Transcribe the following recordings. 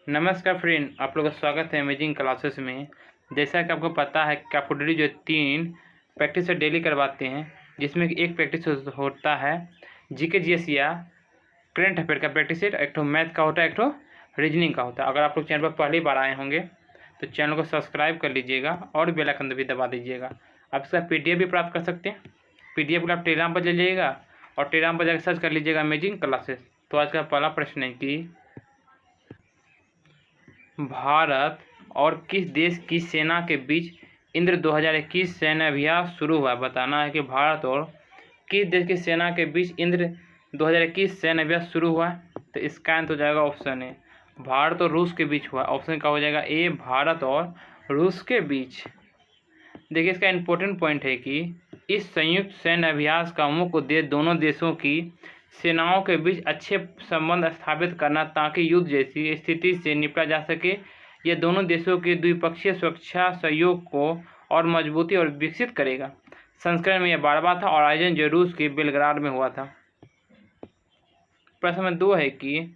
नमस्कार फ्रेंड, आप लोगों का स्वागत है अमेजिंग क्लासेस में। जैसा कि आपको पता है कि आपको डेली जो 3 प्रैक्टिस डेली करवाते हैं, जिसमें कि एक प्रैक्टिस होता है जीके जीएस या करंट अफेयर का प्रैक्टिस, एक तो मैथ का होता है, एक तो रीजनिंग का होता है। अगर आप लोग चैनल पर पहली बार आए होंगे तो चैनल को सब्सक्राइब कर लीजिएगा और बेल आइकन भी दबा दीजिएगा। आप इसका PDF भी प्राप्त कर सकते हैं। PDF को आप टेलीग्राम पर ले लीजिएगा और टेलीग्राम पर जाकर सर्च कर लीजिएगा अमेजिंग क्लासेस। तो आज का पहला प्रश्न है कि भारत और किस देश की सेना के बीच इंद्र 2021 सैन्य अभ्यास शुरू हुआ? बताना है कि भारत और किस देश की सेना के बीच इंद्र 2021 सैन्य अभ्यास शुरू हुआ है। तो इसका आंसर हो जाएगा ऑप्शन ए, भारत और रूस के बीच हुआ। ऑप्शन का हो जाएगा ए, भारत और रूस के बीच। देखिए, इसका इम्पोर्टेंट पॉइंट है कि इस संयुक्त सैन्य अभ्यास का मुख्य उद्देश्य दोनों देशों की सेनाओं के बीच अच्छे संबंध स्थापित करना, ताकि युद्ध जैसी स्थिति से निपटा जा सके। यह दोनों देशों के द्विपक्षीय सुरक्षा सहयोग को और मजबूती और विकसित करेगा। संस्करण में यह 12वां था और आयोजन जो रूस के बेलग्राड में हुआ था। प्रश्न नंबर 2 है कि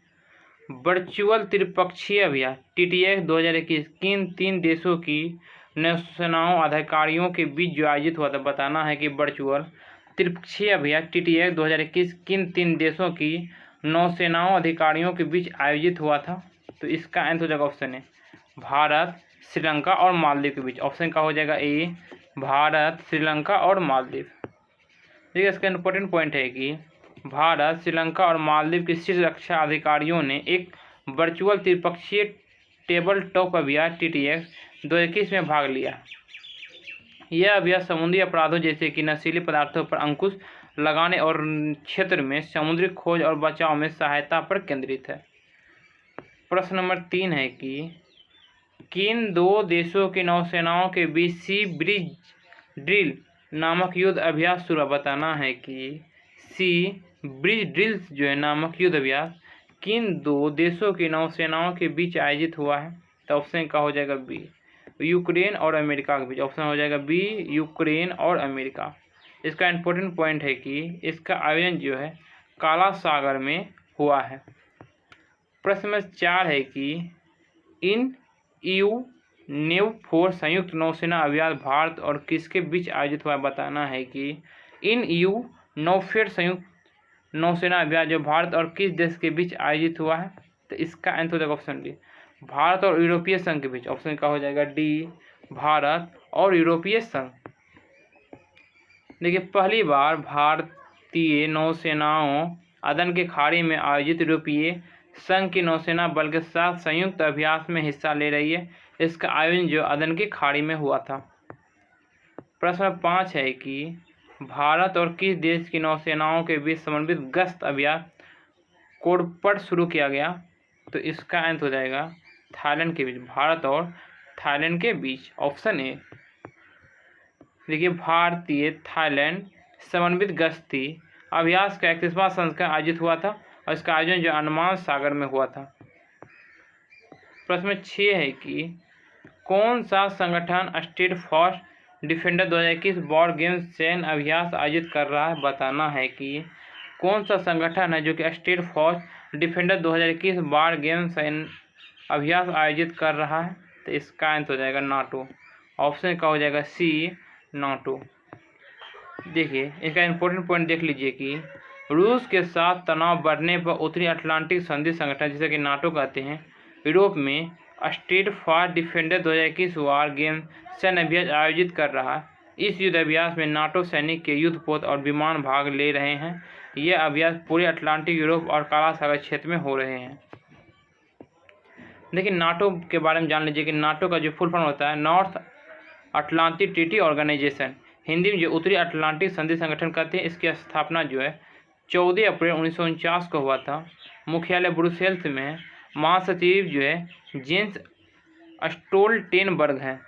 वर्चुअल त्रिपक्षीय अभ्यास TTX 2021 किन 3 देशों की नौसेनाओं अधिकारियों के बीच जो आयोजित हुआ था? बताना है कि वर्चुअल त्रिपक्षीय अभ्यास TTX 2021 किन 3 देशों की नौसेनाओं अधिकारियों के बीच आयोजित हुआ था? तो इसका आंसर हो जाएगा ऑप्शन है, भारत, श्रीलंका और मालदीव के बीच। ऑप्शन का हो जाएगा ए, भारत, श्रीलंका और मालदीव। देखिए, इसका इम्पोर्टेंट पॉइंट है कि भारत, श्रीलंका और मालदीव के शीर्ष रक्षा अधिकारियों ने एक वर्चुअल त्रिपक्षीय टेबल टॉप अभ्यास TTX 2021 में भाग लिया। यह अभ्यास समुद्री अपराधों जैसे कि नशीले पदार्थों पर अंकुश लगाने और क्षेत्र में समुद्री खोज और बचाव में सहायता पर केंद्रित है। प्रश्न नंबर 3 है कि किन 2 देशों की नौसेनाओं के बीच सी ब्रिज ड्रिल नामक युद्ध अभ्यास शुरू? बताना है कि सी ब्रिज ड्रिल्स जो है नामक युद्ध अभ्यास किन 2 देशों की नौसेनाओं के बीच आयोजित हुआ है? तो ऑप्शन का हो जाएगा बी, यूक्रेन और अमेरिका के बीच। ऑप्शन हो जाएगा बी, यूक्रेन और अमेरिका। इसका इम्पोर्टेंट पॉइंट है कि इसका आयोजन जो है काला सागर में हुआ है। प्रश्न नंबर 4 है कि इन EU नेव फोर्स संयुक्त नौसेना अभ्यास भारत और किसके बीच आयोजित हुआ? बताना है कि इन EU नौफेड संयुक्त नौसेना अभ्यास जो भारत और किस देश के बीच आयोजित हुआ है? तो इसका आंसर हो जाएगा ऑप्शन डी, भारत और यूरोपीय संघ के बीच। ऑप्शन का हो जाएगा डी, भारत और यूरोपीय संघ। देखिए, पहली बार भारतीय नौसेनाओं अदन के खाड़ी में आयोजित यूरोपीय संघ की नौसेना बल के साथ संयुक्त अभ्यास में हिस्सा ले रही है। इसका आयोजन जो अदन की खाड़ी में हुआ था। प्रश्न 5 है कि भारत और किस देश की नौसेनाओं के बीच समन्वित गश्त अभ्यास कोडपट शुरू किया गया? तो इसका आंसर हो जाएगा थाईलैंड के बीच, भारत और थाईलैंड के बीच। Option A. देखिए, भारतीय थाईलैंड समन्वित गश्ती अभ्यास का 31वां संस्करण आयोजित हुआ था और इसका आयोजन जो अंडमान सागर में हुआ था। प्रश्न 6 है कि कौन सा संगठन state fast defender 2021 war games सैन्य अभ्यास आयोजित कर रहा है? बताना है कि कौन सा संगठन है जो कि state fast defender 2021 war games सैन्य अभ्यास आयोजित कर रहा है? तो इसका आंसर हो जाएगा नाटो। ऑप्शन का हो जाएगा सी, नाटो। देखिए, इसका इम्पोर्टेंट पॉइंट देख लीजिए कि रूस के साथ तनाव बढ़ने पर उत्तरी अटलांटिक संधि संगठन, जिसे कि नाटो कहते हैं, यूरोप में state fast defender 2021 war game सैन्य अभ्यास आयोजित कर रहा है। इस युद्ध अभ्यास में नाटो सैनिक के युद्धपोत और विमान भाग ले रहे हैं। यह अभ्यास पूरे अटलांटिक, यूरोप और काला सागर क्षेत्र में हो रहे हैं। देखिए, नाटो के बारे में जान लीजिए कि नाटो का जो फुल फॉर्म होता है North Atlantic Treaty Organization, Hindi में जो उत्तरी अटलांटिक संधि संगठन कहते हैं। इसकी स्थापना जो है 14 अप्रैल 1949 को हुआ था। मुख्यालय ब्रुसेल्स में। महासचिव जो है जेंस स्टोल्टेनबर्ग है।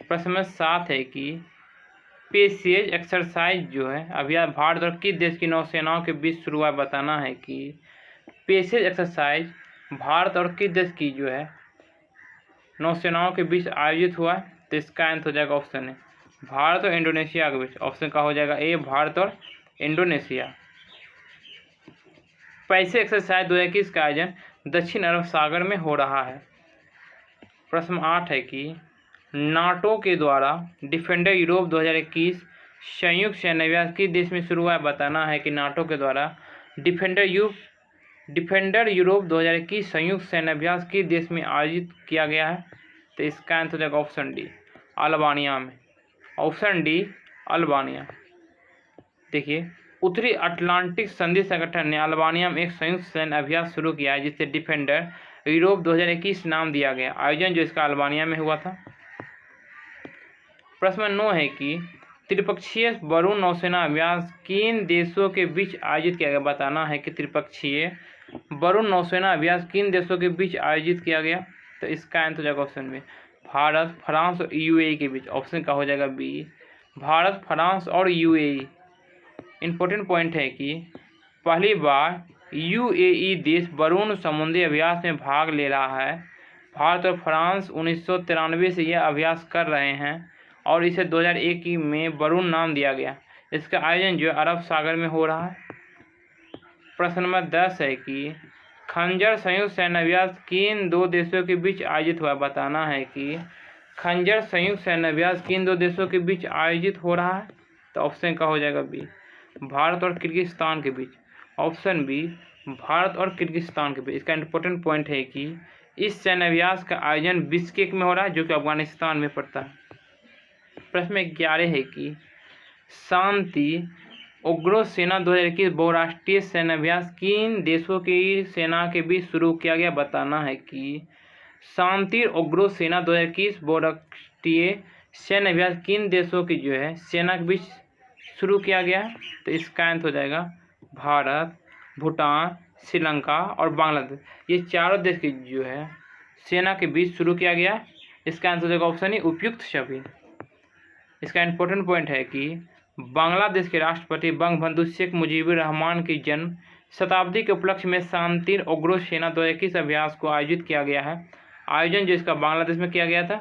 प्रश्न नंबर 7 है कि पेसेज एक्सरसाइज जो है अभ्यास भारत और किस देश की नौसेनाओं के बीच शुरू हुआ? बताना है कि पेसेज एक्सरसाइज भारत और किस देश की जो है नौसेनाओं के बीच आयोजित हुआ है? तो इसका आंसर हो जाएगा ऑप्शन है, भारत और इंडोनेशिया के बीच। ऑप्शन का हो जाएगा ए, भारत और इंडोनेशिया। पैसे एक्सरसाइज 2021 का आयोजन दक्षिण अरब सागर में हो रहा है। प्रश्न 8 है कि नाटो के द्वारा डिफेंडर यूरोप 2021 संयुक्त सेनाभ्यास किस देश में शुरू हुआ है? बताना है कि नाटो के द्वारा डिफेंडर यूरोप 2021 संयुक्त सेनाभ्यास किस देश में आयोजित किया गया है? तो इसका आंसर हो जाएगा ऑप्शन डी, अल्बानिया में। Option D, Albania. देखिए, उत्तरी अटलांटिक संधि संगठन ने अल्बानिया में एक संयुक्त सैन्य अभ्यास शुरू किया है जिसे डिफेंडर यूरोप 2021 नाम दिया गया। आयोजन जो इसका अल्बानिया में हुआ था। प्रश्न 9 है कि त्रिपक्षीय वरुण नौसेना अभ्यास किन देशों के बीच आयोजित किया गया? बताना है कि त्रिपक्षीय वरुण नौसेना अभ्यास किन देशों के बीच आयोजित किया गया? तो इसका आंसर हो जाएगा ऑप्शन में भारत, फ्रांस और यूएई के बीच। ऑप्शन का हो जाएगा बी, भारत, फ्रांस और यूएई। इम्पोर्टेंट पॉइंट है कि पहली बार यूएई देश वरुण समुद्री अभ्यास में भाग ले रहा है। भारत और फ्रांस 1993 से यह अभ्यास कर रहे हैं और इसे 2001 में वरुण नाम दिया गया। इसका आयोजन जो अरब सागर में हो रहा है। प्रश्न नंबर 10 है कि खंजर संयुक्त सैन्य अभ्यास किन दो देशों के बीच आयोजित हुआ? बताना है कि खंजर संयुक्त सैन्य अभ्यास किन दो देशों के बीच आयोजित हो रहा है? तो ऑप्शन का हो जाएगा बी, भारत और किर्गिस्तान के बीच। ऑप्शन बी, भारत और किर्गिस्तान के बीच। इसका इम्पोर्टेंट पॉइंट है कि इस सैन्य अभ्यास का आयोजन बिश्केक में हो रहा है जो कि अफगानिस्तान में पड़ता है। प्रश्न 11 है कि शांति उग्र सेना 2021 बहुराष्ट्रीय सैन्य अभ्यास किन देशों की सेना के बीच शुरू किया गया? बताना है कि शांति उग्र सेना 2021 बहुराष्ट्रीय सैन्य अभ्यास किन देशों की जो है सेना के बीच शुरू किया गया है? तो इसका आंसर हो जाएगा भारत, भूटान, श्रीलंका और बांग्लादेश। ये चारों देश की जो है सेना के बीच शुरू किया गया। इसका आंसर हो जाएगा ऑप्शन ही उपयुक्त सभी। इसका इम्पोर्टेंट पॉइंट है कि बांग्लादेश के राष्ट्रपति बंगबंधु शेख मुजीबुर रहमान की जन्म शताब्दी के उपलक्ष्य में शांति उग्र सेना 2021 अभ्यास को आयोजित किया गया है। आयोजन जो इसका बांग्लादेश में किया गया था।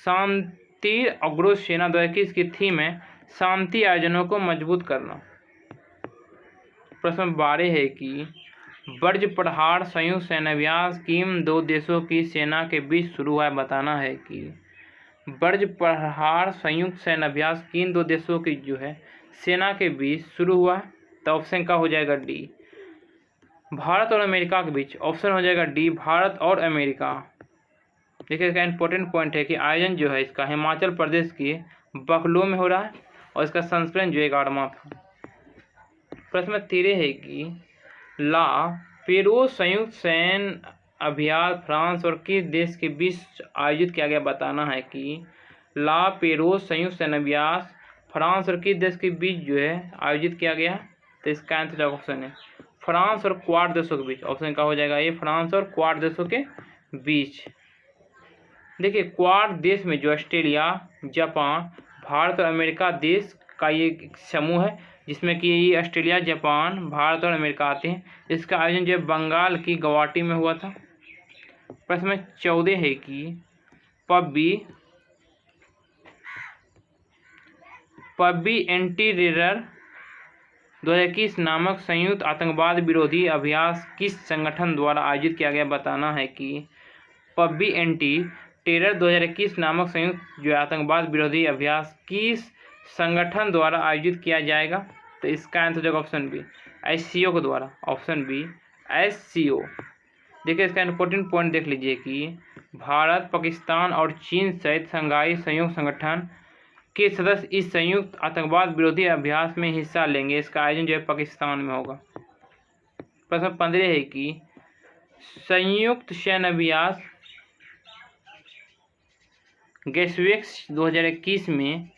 शांति उग्र सेना 2021 की थीम है शांति आयोजनों को मजबूत करना। प्रश्न 12 है कि ब्रज प्रहार संयुक्त सैन्य अभ्यास किन दो देशों की सेना के बीच शुरू हुआ है? बताना है कि ब्रज प्रहार संयुक्त सैन्य अभ्यास किन दो देशों की जो है सेना के बीच शुरू हुआ है? तो ऑप्शन का हो जाएगा डी, भारत और अमेरिका के बीच। ऑप्शन हो जाएगा डी, भारत और अमेरिका। देखिए, इसका इम्पोर्टेंट पॉइंट है कि आयोजन जो है इसका हिमाचल प्रदेश के बकलो में हो रहा है और इसका संस्करण जो 11वां था। प्रश्न 13 है कि ला पेरोस संयुक्त सैन्य अभ्यास फ्रांस और किस देश के बीच आयोजित किया गया? बताना है कि ला पेरोस संयुक्त सैन्य अभ्यास फ्रांस और किस देश के बीच जो है आयोजित किया गया है? तो इसका आंसर ऑप्शन है फ्रांस और क्वाड देशों के बीच। ऑप्शन का हो जाएगा ये, फ्रांस और क्वाड देशों के बीच। देखिए, क्वाड देश में जो ऑस्ट्रेलिया, जापान, भारत और अमेरिका देश का ये समूह है जिसमें कि ये ऑस्ट्रेलिया, जापान, भारत और अमेरिका आते हैं। इसका आयोजन जो है बंगाल की गुवाहाटी में हुआ था। प्रश्न 14 है कि पब्बी एंटी टेरर 2021 नामक संयुक्त आतंकवाद विरोधी अभ्यास किस संगठन द्वारा आयोजित किया गया? बताना है कि पब्बी एंटी टेरर 2021 नामक संयुक्त जो आतंकवाद विरोधी अभ्यास किस संगठन द्वारा आयोजित किया जाएगा? तो इसका आंसर हो जाएगा ऑप्शन बी, एससीओ के द्वारा। Option B, SCO. देखिए, इसका इम्पोर्टेंट पॉइंट देख लीजिए कि भारत, पाकिस्तान और चीन सहित शंघाई सहयोग संगठन के सदस्य इस संयुक्त आतंकवाद विरोधी अभ्यास में हिस्सा लेंगे। इसका आयोजन जो है पाकिस्तान में होगा। प्रश्न 15 है कि संयुक्त सैन्य अभ्यास गैस्वेक्स 2021 में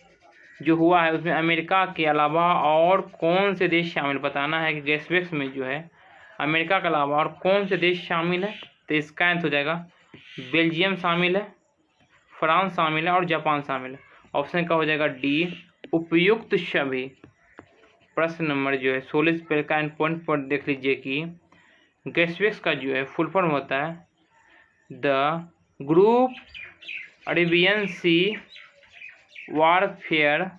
जो हुआ है उसमें अमेरिका के अलावा और कौन से देश शामिल? बताना है कि गैस्वेक्स में जो है अमेरिका के अलावा और कौन से देश शामिल है? तो इसका आंसर हो जाएगा बेल्जियम शामिल है, फ्रांस शामिल है और जापान शामिल है। ऑप्शन का हो जाएगा डी, उपयुक्त सभी। प्रश्न नंबर जो है 16 पे का पॉइंट देख लीजिए कि गैस्वेक्स का जो है फुल फॉर्म होता है the group Arabian Sea warfare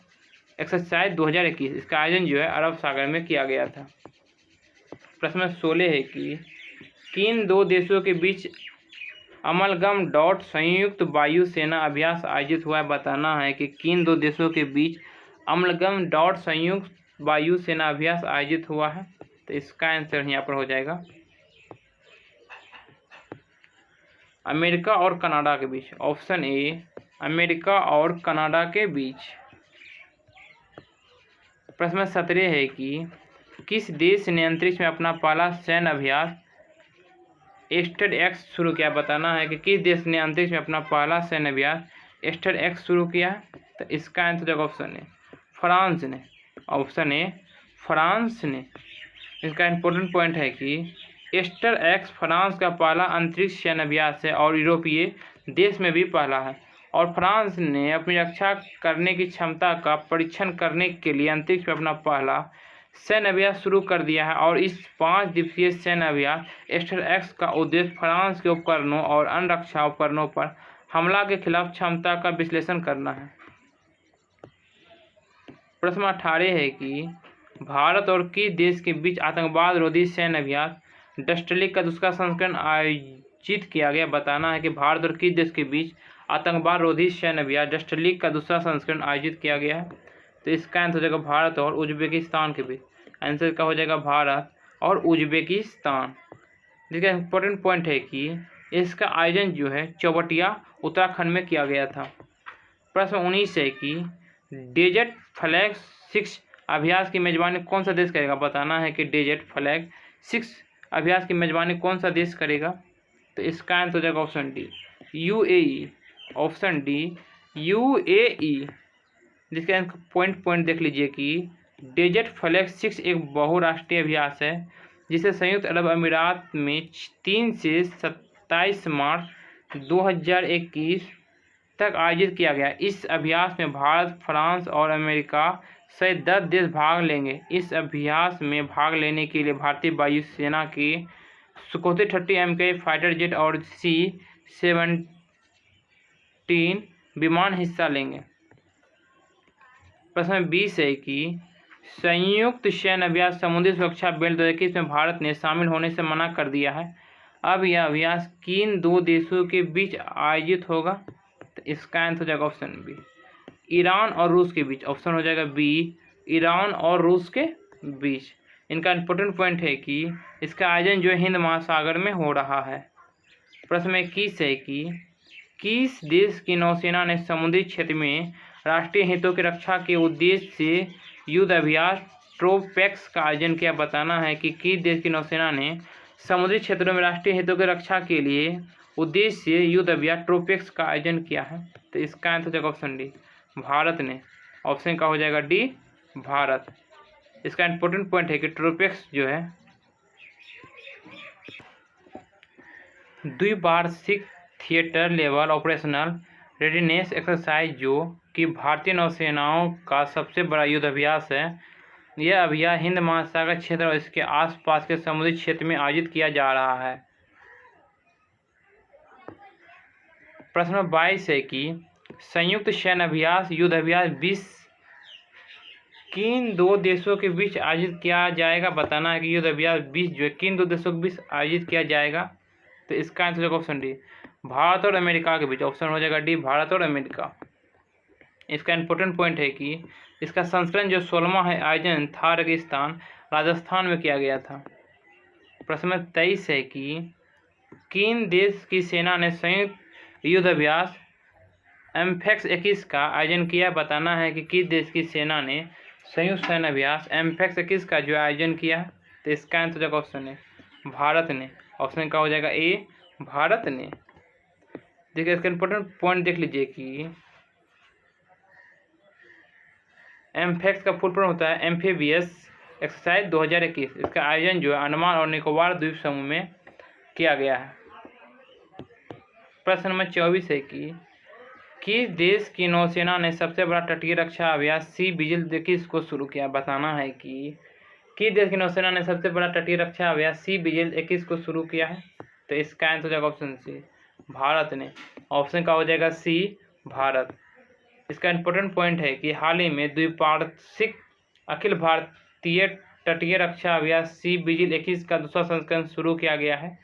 exercise 2021। इसका आयोजन जो है अरब सागर में किया गया था। प्रश्न 16 है कि किन दो देशों के बीच अमलगम डॉट संयुक्त वायु सेना अभ्यास आयोजित हुआ है? बताना है कि किन दो देशों के बीच अमलगम डॉट संयुक्त वायु सेना अभ्यास आयोजित हुआ है? तो इसका आंसर यहाँ पर हो जाएगा अमेरिका और कनाडा के बीच। ऑप्शन ए अमेरिका और कनाडा के बीच। प्रश्न 17 है कि किस देश ने अंतरिक्ष में अपना पहला सैन्य अभ्यास एस्टर एक्स शुरू किया? बताना है कि किस देश ने अंतरिक्ष में अपना पहला सैन्य अभ्यास एस्टर एक्स शुरू किया? तो इसका आंसर होगा ऑप्शन ए फ्रांस ने। ऑप्शन ए फ्रांस ने। इसका इम्पोर्टेंट पॉइंट है कि एस्टर एक्स फ्रांस का पहला अंतरिक्ष सैन्य अभ्यास है और यूरोपीय देश में भी पहला है, और फ्रांस ने अपनी रक्षा करने की क्षमता का परीक्षण करने के लिए अंतरिक्ष में अपना पहला सैन्य अभ्यास शुरू कर दिया है। और इस 5 दिवसीय सैन्य अभ्यास एस्टर एक्स का उद्देश्य फ्रांस के उपकरणों और अन्य रक्षा उपकरणों पर हमला के खिलाफ क्षमता का विश्लेषण करना है। प्रश्न 18 है कि भारत और किस देश के बीच आतंकवाद रोधी सैन्य अभ्यास डस्टलिक का दूसरा संस्करण आयोजित किया गया? बताना है कि भारत और किस देश के बीच आतंकवाद रोधी सैन्य अभ्यास डस्टलिक का दूसरा संस्करण आयोजित किया गया है? तो इसका आंसर हो जाएगा भारत और उज्बेकिस्तान के बीच। आंसर का हो जाएगा भारत और उज्बेकिस्तान। जिसका इम्पोर्टेंट पॉइंट है कि इसका आयोजन जो है चौबटिया उत्तराखंड में किया गया था। प्रश्न 19 है कि डेजर्ट फ्लैग 6 अभ्यास की मेजबानी कौन सा देश करेगा? बताना है कि डेजर्ट फ्लैग 6 अभ्यास की मेजबानी कौन सा देश करेगा? तो इसका आंसर हो जाएगा option D UAE. Option D UAE. जिसका पॉइंट देख लीजिए कि डेजर्ट फ्लैग 6 एक बहुराष्ट्रीय अभ्यास है जिसे संयुक्त अरब अमीरात में 3 से 27 मार्च 2021 तक आयोजित किया गया। इस अभ्यास में भारत, फ्रांस और अमेरिका सहित 10 देश भाग लेंगे। इस अभ्यास में भाग लेने के लिए भारतीय वायुसेना के सुखोई 30 MK फाइटर जेट और C-17 विमान हिस्सा लेंगे। प्रश्न 20 है कि संयुक्त सैन्य अभ्यास समुद्री सुरक्षा बेल्ट 2021 में भारत ने शामिल होने से मना कर दिया है। अब यह अभ्यास किन दो देशों के बीच आयोजित होगा? तो इसका आंसर हो जाएगा ऑप्शन बी ईरान और रूस के बीच। ऑप्शन हो जाएगा बी ईरान और रूस के बीच। इनका इम्पोर्टेंट पॉइंट है कि इसका आयोजन जो हिंद महासागर में हो रहा है। प्रश्न 21 है कि किस देश की नौसेना ने समुद्री क्षेत्र में राष्ट्रीय हितों की रक्षा के उद्देश्य से युद्ध अभ्यास ट्रोपेक्स का आयोजन किया? बताना है कि किस देश की नौसेना ने समुद्री क्षेत्रों में राष्ट्रीय हितों की रक्षा के लिए उद्देश्य से युद्ध अभ्यास ट्रोपेक्स का आयोजन किया है? तो इसका आंसर हो जाएगा ऑप्शन डी भारत ने। ऑप्शन का हो जाएगा डी भारत। इसका इम्पोर्टेंट पॉइंट है कि ट्रोपेक्स जो है द्विवार्षिक theatre level operational readiness exercise जो कि भारतीय नौसेनाओं का सबसे बड़ा युद्ध अभ्यास है। यह अभ्यास हिंद महासागर क्षेत्र और इसके आसपास के समुद्री क्षेत्र में आयोजित किया जा रहा है। प्रश्न 22 है कि संयुक्त सैन्य अभ्यास युद्ध अभ्यास 20 किन दो देशों के बीच आयोजित किया जाएगा? बताना है कि युद्ध अभ्यास 20 जो है किन दो देशों के बीच आयोजित किया जाएगा? तो इसका आंसर होगा ऑप्शन डी भारत और अमेरिका के बीच। ऑप्शन हो जाएगा डी भारत और अमेरिका। इसका इम्पोर्टेंट पॉइंट है कि इसका संस्करण जो 16वां है आयोजन था रेगिस्तान राजस्थान में किया गया था। प्रश्न 23 है कि किन देश की सेना ने संयुक्त युद्ध अभ्यास एम्फेक्स 21 का आयोजन किया? बताना है कि किस देश की सेना ने संयुक्त सैन्य अभ्यास एम्फेक्स 21 का जो आयोजन किया? तो इसका आंसर हो जाएगा ऑप्शन ए भारत ने। ऑप्शन का हो जाएगा ए भारत ने। देखिए इसका इम्पोर्टेंट पॉइंट देख लीजिए कि एम्फेक्स का फुल फॉर्म होता है एम्फीबियस एक्सरसाइज 2021। इसका आयोजन जो है अंडमान और निकोबार द्वीप समूह में किया गया है। प्रश्न नंबर 24 है कि किस देश की नौसेना ने सबसे बड़ा तटीय रक्षा अभ्यास सी विजिल 21 को शुरू किया? बताना है कि किस देश की नौसेना ने सबसे बड़ा तटीय रक्षा अभ्यास सी विजिल 21 को शुरू किया है? तो इसका आंसर हो जाएगा ऑप्शन सी भारत ने। ऑप्शन का हो जाएगा सी भारत। इसका इम्पोर्टेंट पॉइंट है कि हाल ही में द्विवार्षिक अखिल भारतीय तटीय रक्षा अभ्यास सी विजिल 21 का दूसरा संस्करण शुरू किया गया है।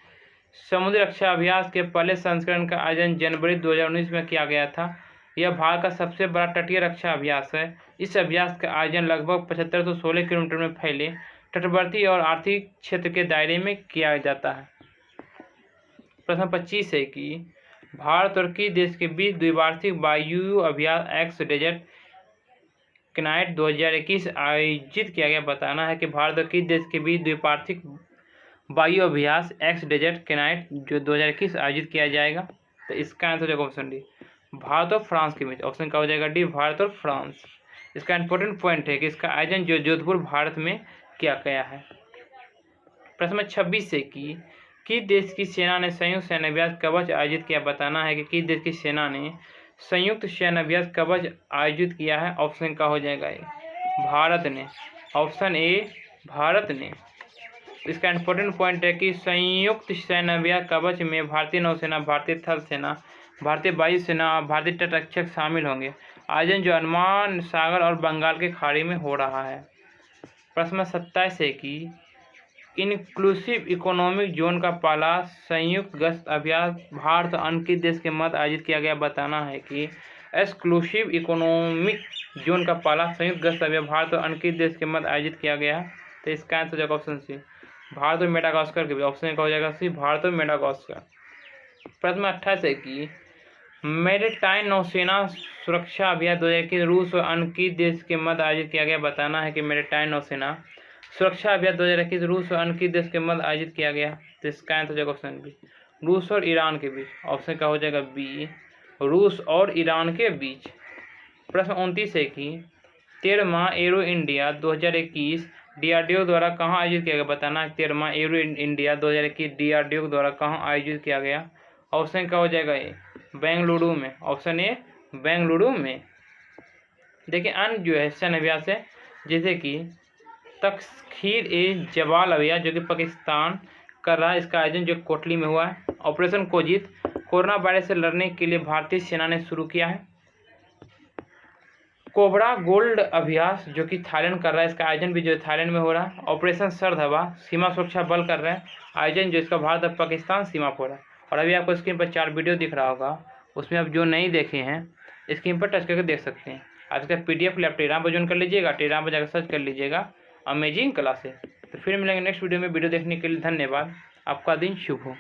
समुद्री रक्षा अभ्यास के पहले संस्करण का आयोजन जनवरी 2019 में किया गया था। यह भारत का सबसे बड़ा तटीय रक्षा अभ्यास है। इस अभ्यास का आयोजन लगभग 7516 किलोमीटर में फैले तटवर्ती और आर्थिक क्षेत्र के दायरे में किया जाता है। प्रश्न 25 है कि भारत और किस देश के बीच द्विवार्षिक वायु अभ्यास एक्स डेजर्ट कनाइट 2021 आयोजित किया गया। बताना है कि भारत और किस देश के बीच द्विपाक्षिक वायु अभ्यास एक्स डेजर्ट कनाइट जो 2021 आयोजित किया जाएगा। तो इसका आंसर हो जाएगा ऑप्शन डी, भारत और फ्रांस के बीच। ऑप्शन का हो जाएगा डी, भारत और फ्रांस। इसका इंपॉर्टेंट पॉइंट है कि इसका आयोजन जो जोधपुर भारत में किया गया है। प्रश्न 26 है कि किस देश की सेना ने संयुक्त सैन्य अभ्यास कवच आयोजित किया। बताना है कि किस देश की सेना ने संयुक्त सैन्य अभ्यास कवच आयोजित किया है। ऑप्शन का हो जाएगा ए, भारत ने। ऑप्शन ए, भारत ने। इसका इंपॉर्टेंट पॉइंट है कि संयुक्त सैन्य अभ्यास कवच में भारतीय नौसेना, भारतीय थल सेना, भारतीय वायुसेना और भारतीय तटरक्षक शामिल होंगे। आयोजन जो अंडमान सागर और बंगाल के खाड़ी में हो रहा है। प्रश्न 27 है कि इंक्लूसिव इकोनॉमिक जोन का पहला संयुक्त गश्त अभ्यास भारत और अन्य किस देश के मध्य आयोजित किया गया। बताना है कि एक्सक्लूसिव इकोनॉमिक जोन का पहला संयुक्त गश्त अभ्यास भारत और अन्य किस देश के मध्य आयोजित किया गया। तो इसका आंसर हो जाएगा ऑप्शन सी, भारत और मेडागास्कर के बीच। ऑप्शन का हो जाएगा सी, भारत और मेडागास्कर। प्रश्न 28 है कि मैरीटाइम नौसेना सुरक्षा अभ्यास 2021 रूस और अन्य किस देश के मध्य आयोजित किया गया। बताना है कि मैरीटाइम नौसेना सुरक्षा अभ्यास 2021 रूस और अन्य किस देश के मध्य आयोजित किया गया। तो इसका आंसर हो जाएगा ऑप्शन बी, रूस और ईरान के बीच। ऑप्शन का हो जाएगा बी, रूस और ईरान के बीच। प्रश्न 29 है कि 13वां एरो इंडिया 2021 DRDO द्वारा कहाँ आयोजित किया गया। बताना है 13वां एरो इंडिया 2021 DRDO द्वारा कहाँ आयोजित किया गया। ऑप्शन का हो जाएगा ए, बेंगलुरु में। ऑप्शन ए, बेंगलुरु में। देखिए अन्य जो है सैन्य अभ्यास है जैसे कि तस्खीर ए जवाल अभ्यास जो कि पाकिस्तान कर रहा है। इसका आयोजन जो कोटली में हुआ है। ऑपरेशन कोजित कोरोना वायरस से लड़ने के लिए भारतीय सेना ने शुरू किया है। कोबरा गोल्ड अभ्यास जो कि थाईलैंड कर रहा है। इसका आयोजन भी जो थाईलैंड में हो रहा है। ऑपरेशन सर्द हवा सीमा सुरक्षा बल कर रहे हैं। आयोजन जो इसका भारत और पाकिस्तान सीमा पर हो रहा है। और अभी आपको स्क्रीन पर 4 वीडियो दिख रहा होगा, उसमें आप जो नहीं देखे हैं स्क्रीन पर टच करके देख सकते हैं। आप इसका PDF लैब टेलीग्राम पर ज्वाइन कर लीजिएगा, टेलीग्राम पर जाकर सर्च कर लीजिएगा अमेजिंग क्लासेस। तो फिर मिलेंगे नेक्स्ट वीडियो में। वीडियो देखने के लिए धन्यवाद। आपका दिन शुभ हो।